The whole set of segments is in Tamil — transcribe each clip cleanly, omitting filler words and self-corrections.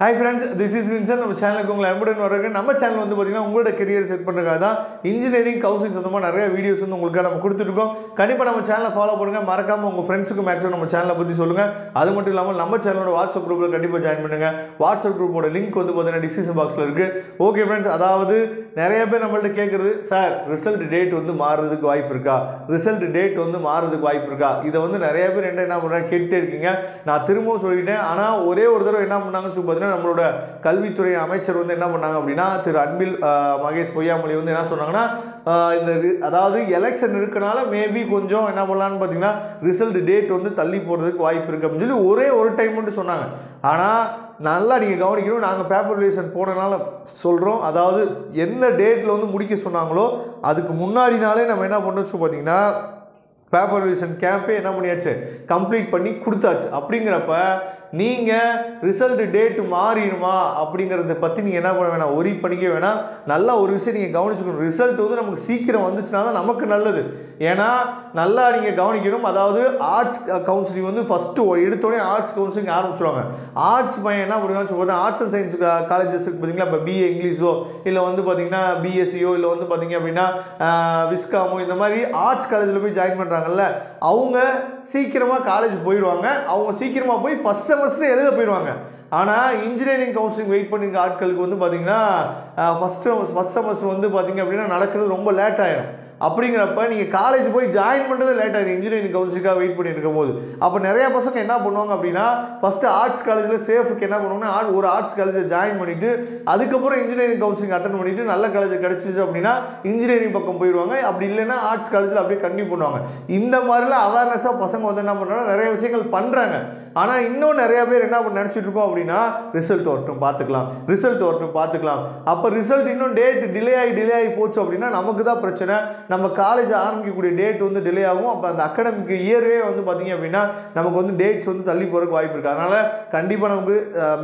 Hi friends, this is Vincent. நம்ம சேனலுக்கு உங்களை அன்புடன் வரவேற்கிறேன். நம்ம சேனல் வந்து பாத்தீங்கன்னா உங்களோட கரியர் செட் பண்றதுக்காக தான் இன்ஜினியரிங் கவுன்சிலிங் சம்பந்தமா நிறைய வீடியோஸ் வந்து உங்களுக்கு நம்ம கொடுத்துட்டு இருக்கோம். கண்டிப்பா நம்ம சேனலை ஃபாலோ பண்ணுங்க. மறக்காம உங்க ஃப்ரெண்ட்ஸ்க்கு மேக்ஸிமம் நம்ம சேனலை பத்தி சொல்லுங்க. அது மட்டும் இல்லாம நம்ம சேனலோட வாட்ஸ்அப் குரூப்ல கண்டிப்பா ஜாயின் பண்ணுங்க. வாட்ஸ்அப் குரூப்போட லிங்க் வந்து பாத்தீங்கன்னா டிஸ்கிரிப்ஷன் பாக்ஸ்ல இருக்கு. ஓகே फ्रेंड्स, அதாவது நிறைய பேர் நம்மள்ட்ட கேக்குறது, சார் ரிசல்ட் டேட் வந்து மாறதுக்கு வாய்ப்பு இருக்கா? ரிசல்ட் டேட் வந்து மாறதுக்கு வாய்ப்பு இருக்கா? இத வந்து நிறைய பேர் என்ன பண்றாங்க கேட்டே இருக்கீங்க. நான் திரும்பவும் சொல்லிட்டேன். ஆனா ஒரே ஒரு தடவை என்ன பண்ணாங்கன்னு சொல்லி பாத்தீங்கன்னா நம்மளோட கல்வித்துறை அமைச்சர் வந்து என்ன பண்ணாங்க அப்படின்னா திரு அன்பில் மகேஷ் பொய்யாமொழி வந்து என்ன சொன்னாங்கன்னா, இந்த அதாவது எலெக்ஷன் இருக்கனால மேபி கொஞ்சம் என்ன பண்ணலான்னு பார்த்தீங்கன்னா ரிசல்ட் டேட் வந்து தள்ளி போகிறதுக்கு வாய்ப்பு இருக்கு அப்படின்னு சொல்லி ஒரே ஒரு டைம் மட்டும் சொன்னாங்க. ஆனால் நல்லா நீங்கள் கவனிக்கணும், நாங்கள் பேப்பர் ரிலேஷன் போனதுனால சொல்கிறோம். அதாவது எந்த டேட்டில் வந்து முடிக்க சொன்னாங்களோ அதுக்கு முன்னாடி நாளே நம்ம என்ன பண்ணுறோம் பார்த்தீங்கன்னா பேப்பர் ரிவிஷன் கேம்பே என்ன பண்ணியாச்சு, கம்ப்ளீட் பண்ணி கொடுத்தாச்சு. அப்படிங்கிறப்ப நீங்கள் ரிசல்ட் டேட் மாறிடுமா அப்படிங்கிறத பற்றி நீங்கள் என்ன பண்ண வேணாம், ஒரி பண்ணிக்க வேணாம். நல்லா ஒரு விஷயம் நீங்கள் கவனிச்சுக்கணும், ரிசல்ட் வந்து நமக்கு சீக்கிரம் வந்துச்சுன்னா தான் நமக்கு நல்லது. ஏன்னா நல்லா நீங்கள் கவனிக்கணும். அதாவது ஆர்ட்ஸ் கவுன்சிலிங் வந்து ஃபஸ்ட்டு எடுத்தோடனே ஆர்ட்ஸ் கவுன்சிலிங் ஆரம்பிச்சுருவாங்க. ஆர்ட்ஸ் பையன் என்ன பண்ணுவான்னு சொல்லுவாங்க, ஆர்ட்ஸ் அண்ட் சயின்ஸ் காலேஜஸ் பார்த்தீங்களா, இப்போ பிஏ இங்கிலீஷோ இல்லை வந்து பார்த்தீங்கன்னா பிஎஸ்சியோ இல்லை வந்து பார்த்தீங்க அப்படின்னா விஸ்காமோ இந்த மாதிரி ஆர்ட்ஸ் காலேஜில் போய் ஜாயின் பண்ணுறாங்கல்ல, அவங்க சீக்கிரமாக காலேஜ் போயிடுவாங்க. அவங்க சீக்கிரமாக போய் ஃபஸ்ட் செமஸ்டர் எழுத போயிடுவாங்க. ஆனால் இன்ஜினியரிங் கவுன்சிலிங் வெயிட் பண்ணிருக்க ஆட்களுக்கு வந்து பார்த்தீங்கன்னா ஃபஸ்ட் செமஸ்டர் வந்து பார்த்தீங்க அப்படின்னா நடக்கிறது ரொம்ப லேட் ஆயிடும். அப்படிங்கிறப்ப நீங்கள் காலேஜ் போய் ஜாயின் பண்ணுறது லேட் ஆகிடும் இன்ஜினியரிங் கவுன்சிலுக்காக வெயிட் பண்ணிட்டு இருக்கும் போது. அப்போ நிறைய பசங்க என்ன பண்ணுவாங்க அப்படின்னா ஃபஸ்ட்டு ஆர்ட்ஸ் காலேஜில் சேஃபுக்கு என்ன பண்ணுவாங்கன்னா ஒரு ஆர்ட்ஸ் காலேஜில் ஜாயின் பண்ணிவிட்டு அதுக்கப்புறம் இன்ஜினியரிங் கவுன்சிலிங் அட்டன் பண்ணிவிட்டு நல்ல காலேஜ் கிடச்சிச்சு அப்படின்னா இன்ஜினியரிங் பக்கம் போயிடுவாங்க. அப்படி இல்லைன்னா ஆர்ட்ஸ் காலேஜில் அப்படியே கண்டினியூ பண்ணுவாங்க. இந்த மாதிரிலாம் அவேர்னஸாக பசங்க வந்து என்ன பண்ணுறாங்கன்னா நிறைய விஷயங்கள் பண்ணுறாங்க. ஆனால் இன்னும் நிறைய பேர் என்ன நினச்சிட்டு இருக்கோம் அப்படின்னா ரிசல்ட் வரட்டும் பார்த்துக்கலாம், ரிசல்ட் வரட்டும் பார்த்துக்கலாம். அப்போ ரிசல்ட் இன்னும் டேட் டிலே ஆகி போச்சு அப்படின்னா நமக்கு தான் பிரச்சனை. நம்ம காலேஜ் ஆரம்பிக்கக்கூடிய டேட் வந்து டிலே ஆகும். அப்போ அந்த அகாடமிக் இயரே வந்து பார்த்தீங்க அப்படின்னா நமக்கு வந்து டேட்ஸ் வந்து தள்ளி போகிறதுக்கு வாய்ப்பு இருக்குது. அதனால் கண்டிப்பாக நமக்கு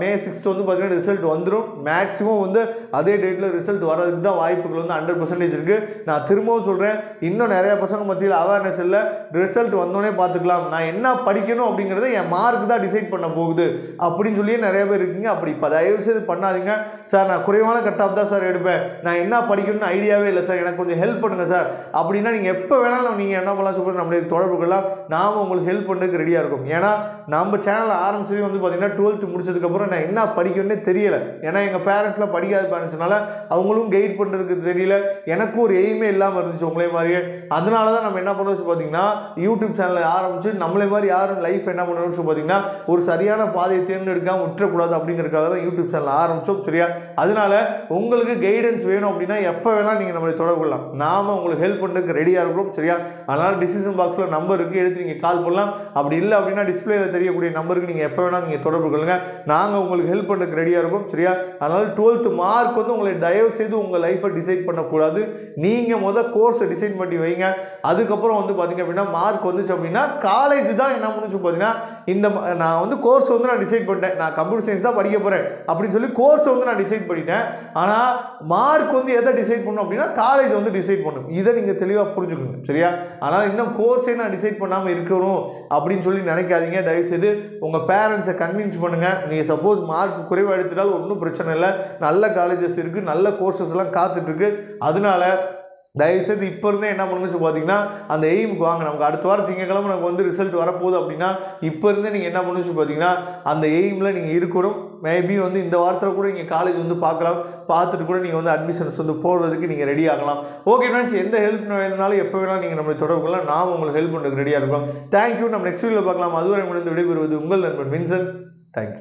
May 6 வந்து பார்த்தீங்கன்னா ரிசல்ட் வந்துடும். மேக்ஸிமம் வந்து அதே டேட்டில் ரிசல்ட் வர்றதுக்கு தான் வாய்ப்புகள் வந்து 100% இருக்குது. நான் திரும்பவும் சொல்கிறேன், இன்னும் நிறைய பசங்க மத்தியில் அவேர்னஸ் இல்லை. ரிசல்ட் வந்தோடனே பார்த்துக்கலாம், நான் என்ன படிக்கணும் அப்படிங்கிறத என் மார்க் தான் டிசைட் பண்ண போகுது அப்படின்னு சொல்லி நிறைய பேர் இருக்கீங்க. அப்படி இப்போ தயவு செய்து பண்ணாதீங்க. சார் நான் குறைவான கட் ஆஃப் தான் சார் எடுப்பேன், நான் என்ன படிக்கணும்னு ஐடியாவே இல்லை சார், எனக்கு கொஞ்சம் ஹெல்ப் பண்ணுங்க சார் அப்படின்னா நீங்கள் எப்போ வேணாலும் நீங்கள் என்ன பண்ணலாம் சொல்லி நம்மளுடைய தொடர்புகள்லாம் நாம் உங்களுக்கு ஹெல்ப் பண்ணுறதுக்கு ரெடியாக இருக்கும். ஏன்னா நம்ம சேனல் ஆரம்பிச்சது வந்து பார்த்தீங்கன்னா 12th முடிச்சதுக்கப்புறம் நான் என்ன படிக்கணும்னே தெரியலை. ஏன்னா எங்கள் பேரண்ட்ஸ்லாம் படிக்காத பேரண்ட்ஸ்னால அவங்களும் கைட் பண்ணுறதுக்கு தெரியல, எனக்கும் ஒரு எய்மே இல்லாமல் இருந்துச்சு உங்களே மாதிரியே. அதனால தான் நம்ம என்ன பண்ணுறோம் பார்த்தீங்கன்னா யூடியூப் சேனலை ஆரம்பிச்சு நம்மளே மாதிரி யாரும் லைஃப் என்ன பண்ணுறோம்னு பார்த்தீங்கன்னா ஒரு சரியான பாதையை தேர்ந்தெடுக்காமல் விட்டுறக்கூடாது அப்படிங்கிறதுக்காக தான் யூடியூப் சேனல் ஆரம்பித்தோம். சரியா? அதனால உங்களுக்கு கைடன்ஸ் வேணும் அப்படின்னா எப்போ வேணாலும் நீங்கள் நம்மளை தொடர்பு கொள்ளலாம். நாம உங்களுக்கு ஹெல்ப் பண்ணுறதுக்கு ரெடியாக இருக்கிறோம். சரியா? அதனால் டிஸ்கிரிப்ஷன் பாக்ஸில் நம்பர் இருக்குது, எடுத்து நீங்கள் கால் பண்ணலாம். அப்படி இல்லை அப்படின்னா டிஸ்பிளேயில் தெரியக்கூடிய நம்பருக்கு நீங்கள் எப்போ வேணாலும் நீங்கள் தொடர்பு கொள்ளுங்க. நாங்கள் உங்களுக்கு ஹெல்ப் பண்ணுறதுக்கு ரெடியாக இருக்கும். சரியா? அதனால் 12th மார்க் வந்து உங்களை தயவு செய்து உங்கள் லைஃப்பை டிசைட் பண்ணக்கூடாது. நீங்கள் முதல் கோர்ஸை டிசைட் பண்ணி வைங்க. அதுக்கப்புறம் வந்து பார்த்தீங்க அப்படின்னா மார்க் வந்துச்சு அப்படின்னா காலேஜ் தான் என்ன பண்ணுச்சு பார்த்தீங்கன்னா, இந்த நான் வந்து கோர்ஸ் வந்து நான் டிசைட் பண்ணிட்டேன், நான் கம்ப்யூட்டர் சயின்ஸ் தான் படிக்க போகிறேன் அப்படின்னு சொல்லி கோர்ஸ் வந்து நான் டிசைட் பண்ணிட்டேன். ஆனால் மார்க் வந்து எதை டிசைட் பண்ணணும் அப்படின்னா காலேஜ் வந்து டிசைட் பண்ணும். இதை நீங்கள் தெளிவாக புரிஞ்சுக்கணும். சரியா? ஆனால் இன்னும் கோர்ஸே நான் டிசைட் பண்ணாமல் இருக்கணும் அப்படின்னு சொல்லி நினைக்காதீங்க. தயவுசெய்து உங்கள் பேரண்ட்ஸை கன்வின்ஸ் பண்ணுங்கள். நீங்கள் சப்போஸ் மார்க் குறைவாக எடுத்துட்டாலும் ஒன்றும் பிரச்சனை இல்லை, நல்ல காலேஜஸ் இருக்குது, நல்ல கோர்சஸ்லாம் காத்துட்ருக்கு. அதனால தயவுசெய்து இப்போ இருந்தே என்ன பண்ணுங்க பார்த்தீங்கன்னா அந்த எய்முக்கு வாங்க. நமக்கு அடுத்த வாரம் திங்கக்கிழமை நமக்கு வந்து ரிசல்ட் வரப்போகுது அப்படின்னா இப்போ இருந்தே நீங்கள் என்ன பண்ணுச்சு பார்த்தீங்கன்னா அந்த எய்மில் நீங்கள் இருக்கணும். மேபி வந்து இந்த வாரத்தில் கூட நீங்கள் காலேஜ் வந்து பார்க்கலாம், பார்த்துட்டு கூட நீங்கள் வந்து அட்மிஷன்ஸ் வந்து போடுறதுக்கு நீங்கள் ரெடி ஆகலாம். ஓகே ஃப்ரெண்ட்ஸ், எந்த ஹெல்ப் வேணுனாலும் எப்போ வேணாலும் நீங்கள் நம்மளை தொடர்பு கொள்ளலாம். நாம் உங்களுக்கு ஹெல்ப் பண்ணுறதுக்கு ரெடியாக இருக்கோம். தேங்க்யூ. நம்ம நெக்ஸ்ட் வீடியோவில் பார்க்கலாம். அதுவரை முடிந்து விடைபெறுவது உங்கள் நண்பன் வின்சென்ட். தேங்க்யூ.